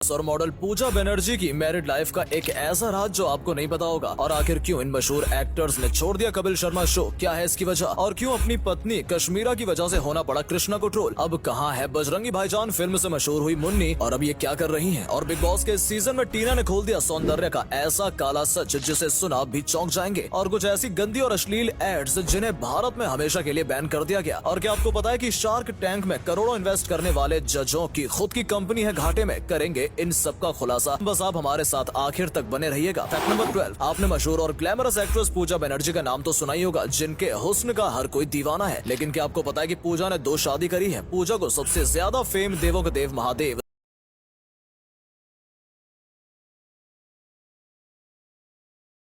और मॉडल पूजा बनर्जी की married life का एक ऐसा राज जो आपको नहीं पता होगा। और आखिर क्यों इन मशहूर एक्टर्स ने छोड़ दिया कपिल शर्मा शो, क्या है इसकी वजह, और क्यों अपनी पत्नी कश्मीरा की वजह से होना पड़ा कृष्णा को ट्रोल। अब कहाँ है बजरंगी भाईजान फिल्म से मशहूर हुई मुन्नी, और अब ये क्या कर रही हैं। और बिग बॉस के इस सीजन में टीना ने खोल दिया सौंदर्य का ऐसा काला सच जिसे सुना आप भी चौंक जाएंगे। और कुछ ऐसी गंदी और अश्लील एड्स जिन्हें भारत में हमेशा के लिए बैन कर दिया गया। और क्या आपको पता है कि शार्क टैंक में करोड़ों इन्वेस्ट करने वाले जजों की खुद की कंपनी है घाटे में। करेंगे इन सब का खुलासा, बस आप हमारे साथ आखिर तक बने रहिएगा। फैक्ट नंबर 12, आपने मशहूर और ग्लैमरस एक्ट्रेस पूजा बनर्जी का नाम तो सुना ही होगा, जिनके हुस्न का हर कोई दीवाना है। लेकिन क्या आपको पता है कि पूजा ने 2 शादी करी है। पूजा को सबसे ज्यादा फेम देवों के देव महादेव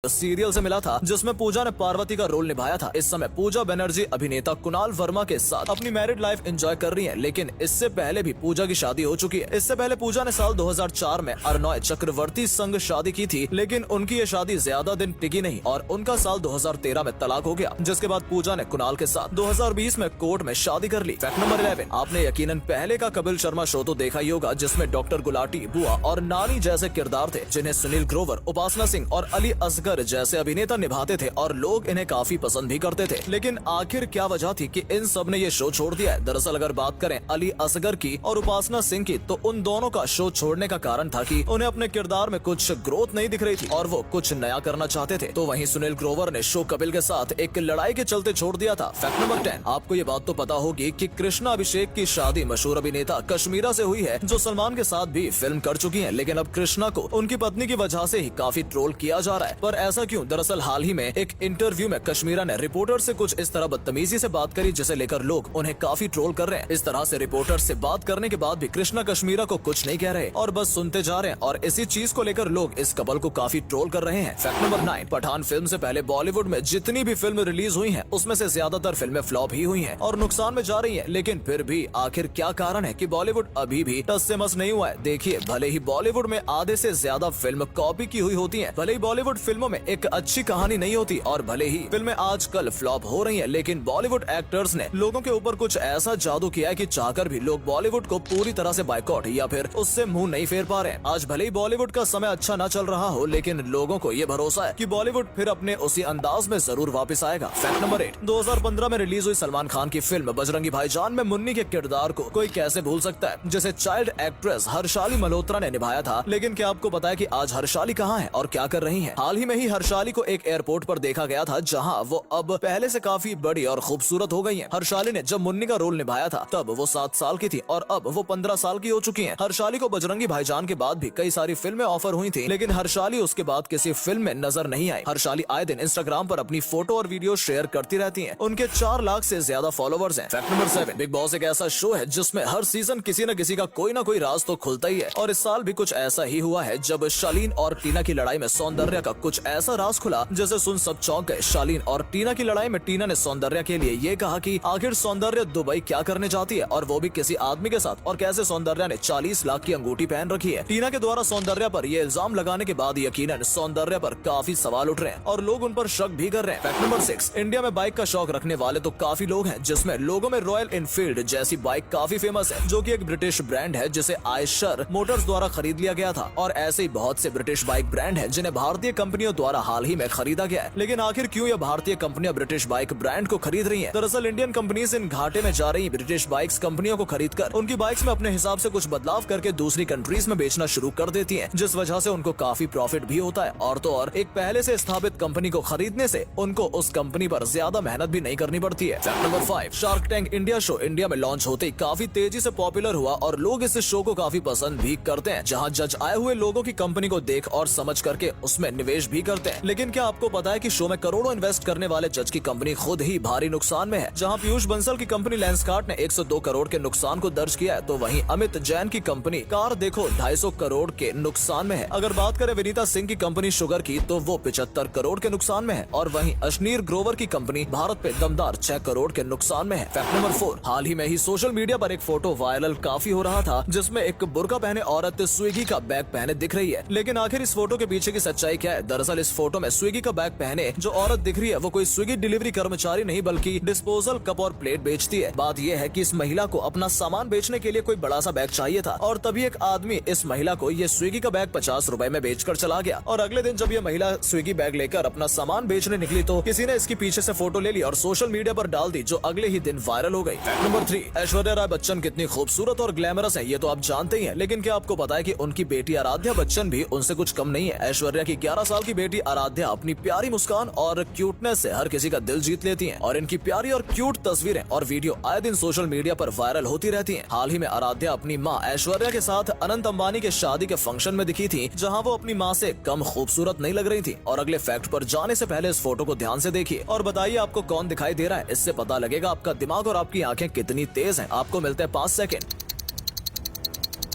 सीरियल से मिला था, जिसमें पूजा ने पार्वती का रोल निभाया था। इस समय पूजा बनर्जी अभिनेता कुणाल वर्मा के साथ अपनी मैरिड लाइफ एंजॉय कर रही हैं। लेकिन इससे पहले भी पूजा की शादी हो चुकी है। इससे पहले पूजा ने साल 2004 में अर्नॉय चक्रवर्ती संग शादी की थी, लेकिन उनकी ये शादी ज्यादा दिन टिकी नहीं और उनका साल 2013 में तलाक हो गया। जिसके बाद पूजा ने कुणाल के साथ 2020 में कोर्ट में शादी कर ली। फैक्ट नंबर 11, आपने यकीनन पहले का कपिल शर्मा शो तो देखा ही होगा, जिसमें डॉक्टर गुलाटी, बुआ और नानी जैसे किरदार थे, जिन्हें सुनील ग्रोवर, उपासना सिंह और अली असगर जैसे अभिनेता निभाते थे और लोग इन्हें काफी पसंद भी करते थे। लेकिन आखिर क्या वजह थी कि इन सब ने ये शो छोड़ दिया है। दरअसल अगर बात करें अली असगर की और उपासना सिंह की, तो उन दोनों का शो छोड़ने का कारण था कि उन्हें अपने किरदार में कुछ ग्रोथ नहीं दिख रही थी और वो कुछ नया करना चाहते थे। तो वहीं सुनील ग्रोवर ने शो कपिल के साथ एक लड़ाई के चलते छोड़ दिया था। फैक्ट नंबर 10, आपको ये बात तो पता होगी कि कृष्णा अभिषेक की शादी मशहूर अभिनेता कश्मीरा से हुई है, जो सलमान के साथ भी फिल्म कर चुकी है। लेकिन अब कृष्णा को उनकी पत्नी की वजह से ही काफी ट्रोल किया जा रहा है। पर ऐसा क्यों? दरअसल हाल ही में एक इंटरव्यू में कश्मीरा ने रिपोर्टर से कुछ इस तरह बदतमीजी से बात करी, जिसे लेकर लोग उन्हें काफी ट्रोल कर रहे हैं। इस तरह से रिपोर्टर से बात करने के बाद भी कृष्णा कश्मीरा को कुछ नहीं कह रहे और बस सुनते जा रहे हैं, और इसी चीज को लेकर लोग इस कपल को काफी ट्रोल कर रहे हैं। फैक्ट नंबर 9, पठान फिल्म से पहले बॉलीवुड में जितनी भी फिल्म रिलीज हुई है, उसमें से ज्यादातर फिल्में फ्लॉप ही हुई है और नुकसान में जा रही है। लेकिन फिर भी आखिर क्या कारण है कि बॉलीवुड अभी भी टस से मस नहीं हुआ है? देखिए, भले ही बॉलीवुड में आधे से ज्यादा फिल्म कॉपी की हुई होती है, भले ही बॉलीवुड फिल्मों में एक अच्छी कहानी नहीं होती और भले ही फिल्में आजकल फ्लॉप हो रही हैं, लेकिन बॉलीवुड एक्टर्स ने लोगों के ऊपर कुछ ऐसा जादू किया है कि चाहकर भी लोग बॉलीवुड को पूरी तरह से बायकॉट या फिर उससे मुंह नहीं फेर पा रहे हैं। आज भले ही बॉलीवुड का समय अच्छा न चल रहा हो, लेकिन लोगों को ये भरोसा है कि बॉलीवुड फिर अपने उसी अंदाज में जरूर वापस आएगा। फैक्ट नंबर 8, 2015 में रिलीज हुई सलमान खान की फिल्म बजरंगी भाईजान में मुन्नी के किरदार को कोई कैसे भूल सकता है, जिसे चाइल्ड एक्ट्रेस हर्षाली मल्होत्रा ने निभाया था। लेकिन क्या आपको पता है कि आज हर्षाली कहाँ है और क्या कर रही है? हाल ही में ही हर्षाली को एक एयरपोर्ट पर देखा गया था, जहां वो अब पहले से काफी बड़ी और खूबसूरत हो गई हैं। हर्षाली ने जब मुन्नी का रोल निभाया था तब वो 7 साल की थी और अब वो 15 साल की हो चुकी हैं। हर्षाली को बजरंगी भाईजान के बाद भी कई सारी फिल्में ऑफर हुई थी, लेकिन हर्षाली उसके बाद किसी फिल्म में नजर नहीं आई। हर्षाली आए दिन इंस्टाग्राम पर अपनी फोटो और वीडियो शेयर करती रहती है। उनके 4 लाख से ज्यादा फॉलोवर्स हैं। फैक्ट नंबर 7, बिग बॉस एक ऐसा शो है जिसमें हर सीजन किसी न किसी का कोई ना कोई राज तो खुलता ही है, और इस साल भी कुछ ऐसा ही हुआ है जब शालीन और टीना की लड़ाई में सौंदर्य का कुछ ऐसा राज खुला जिसे सुन सब चौंक गए। शालीन और टीना की लड़ाई में टीना ने सौंदर्य के लिए ये कहा कि आखिर सौंदर्य दुबई क्या करने जाती है और वो भी किसी आदमी के साथ, और कैसे सौंदर्य ने 40 लाख की अंगूठी पहन रखी है। टीना के द्वारा सौंदर्य पर ये इल्जाम लगाने के बाद यकीनन सौंदर्य पर काफी सवाल उठ रहे हैं और लोग उन पर शक भी कर रहे हैं। फैक्ट नंबर 6, इंडिया में बाइक का शौक रखने वाले तो काफी लोग हैं, जिसमें लोगों में रॉयल एनफील्ड जैसी बाइक काफी फेमस है, जो कि एक ब्रिटिश ब्रांड है जिसे आयशर मोटर्स द्वारा खरीद लिया गया था। और ऐसे ही बहुत से ब्रिटिश बाइक ब्रांड है जिन्हें भारतीय कंपनियों द्वारा हाल ही में खरीदा गया है। लेकिन आखिर क्यों यह भारतीय कंपनियां ब्रिटिश बाइक ब्रांड को खरीद रही हैं? दरअसल इंडियन कंपनीज इन घाटे में जा रही ब्रिटिश बाइक्स कंपनियों को खरीदकर उनकी बाइक्स में अपने हिसाब से कुछ बदलाव करके दूसरी कंट्रीज में बेचना शुरू कर देती हैं, जिस वजह से उनको काफी प्रॉफिट भी होता है। और तो और एक पहले से स्थापित कंपनी को खरीदने से उनको उस कंपनी पर ज्यादा मेहनत भी नहीं करनी पड़ती है। Fact number 5, shark tank India show India में लॉन्च होते ही काफी तेजी से पॉपुलर हुआ और लोग इस शो को काफी पसंद भी करते हैं, जहाँ जज आए हुए लोगों की कंपनी को देख और समझ करके उसमें निवेश भी करते हैं। लेकिन क्या आपको पता है कि शो में करोड़ों इन्वेस्ट करने वाले जज की कंपनी खुद ही भारी नुकसान में है? जहां पीयूष बंसल की कंपनी लेंसकार्ट ने 102 करोड़ के नुकसान को दर्ज किया है, तो वहीं अमित जैन की कंपनी कार देखो 250 करोड़ के नुकसान में है। अगर बात करें विनीता सिंह की कंपनी शुगर की, तो वो 75 करोड़ के नुकसान में है, और वहीं अश्नीर ग्रोवर की कंपनी भारत पे दमदार 6 करोड़ के नुकसान में है। फैक्ट नंबर 4, हाल ही में ही सोशल मीडिया पर एक फोटो वायरल काफी हो रहा था, जिसमें एक बुर्का पहने औरत स्विगी का बैग पहने दिख रही है। लेकिन आखिर इस फोटो के पीछे की सच्चाई क्या है? दरअसल इस फोटो में स्विगी का बैग पहने जो औरत दिख रही है वो कोई स्विगी डिलीवरी कर्मचारी नहीं बल्कि डिस्पोजल कप और प्लेट बेचती है। बात यह है कि इस महिला को अपना सामान बेचने के लिए कोई बड़ा सा बैग चाहिए था और तभी एक आदमी इस महिला को ये स्विगी का बैग 50 रुपए में बेचकर चला गया। और अगले दिन जब ये महिला स्विगी बैग लेकर अपना सामान बेचने निकली तो किसी ने इसकी पीछे से फोटो ले ली और सोशल मीडिया पर डाल दी, जो अगले ही दिन वायरल हो गई। नंबर 3, ऐश्वर्या राय बच्चन कितनी खूबसूरत और ग्लैमरस है ये तो आप जानते ही हैं, लेकिन क्या आपको पता है कि उनकी बेटी आराध्या बच्चन भी उनसे कुछ कम नहीं है। ऐश्वर्या की 11 साल की बेटी आराध्या अपनी प्यारी मुस्कान और क्यूटनेस से हर किसी का दिल जीत लेती है और इनकी प्यारी और क्यूट तस्वीरें और वीडियो आए दिन सोशल मीडिया पर वायरल होती रहती हैं। हाल ही में आराध्या अपनी मां ऐश्वर्या के साथ अनंत अंबानी के शादी के फंक्शन में दिखी थी, जहां वो अपनी मां से कम खूबसूरत नहीं लग रही थी। और अगले फैक्ट पर जाने से पहले इस फोटो को ध्यान से देखिए और बताइए आपको कौन दिखाई दे रहा है। इससे पता लगेगा आपका दिमाग और आपकी आंखें कितनी तेज हैं। आपको मिलते हैं 5 सेकंड।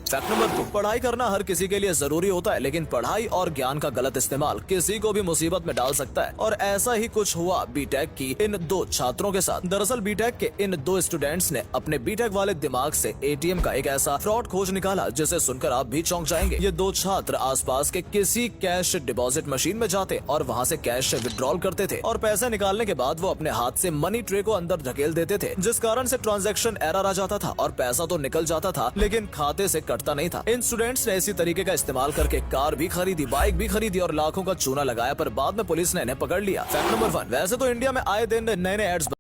फैक्ट नंबर 2, पढ़ाई करना हर किसी के लिए जरूरी होता है, लेकिन पढ़ाई और ज्ञान का गलत इस्तेमाल किसी को भी मुसीबत में डाल सकता है। और ऐसा ही कुछ हुआ बीटेक की इन 2 छात्रों के साथ। दरअसल बीटेक के इन 2 स्टूडेंट्स ने अपने बीटेक वाले दिमाग से एटीएम का एक ऐसा फ्रॉड खोज निकाला जिसे सुनकर आप भी चौंक जाएंगे। ये 2 छात्र आसपास के किसी कैश डिपॉजिट मशीन में जाते और वहाँ से कैश विड्रॉल करते थे और पैसे निकालने के बाद वो अपने हाथ से मनी ट्रे को अंदर धकेल देते थे, जिस कारण से ट्रांजैक्शन एरर आ जाता था और पैसा तो निकल जाता था लेकिन खाते से कटता नहीं था। इन स्टूडेंट्स ने इसी तरीके का इस्तेमाल करके कार भी खरीदी, बाइक भी खरीदी और लाखों का चूना लगाया, पर बाद में पुलिस ने इन्हें पकड़ लिया। फैक्ट नंबर 1, वैसे तो इंडिया में आए दिन नए नए एड्स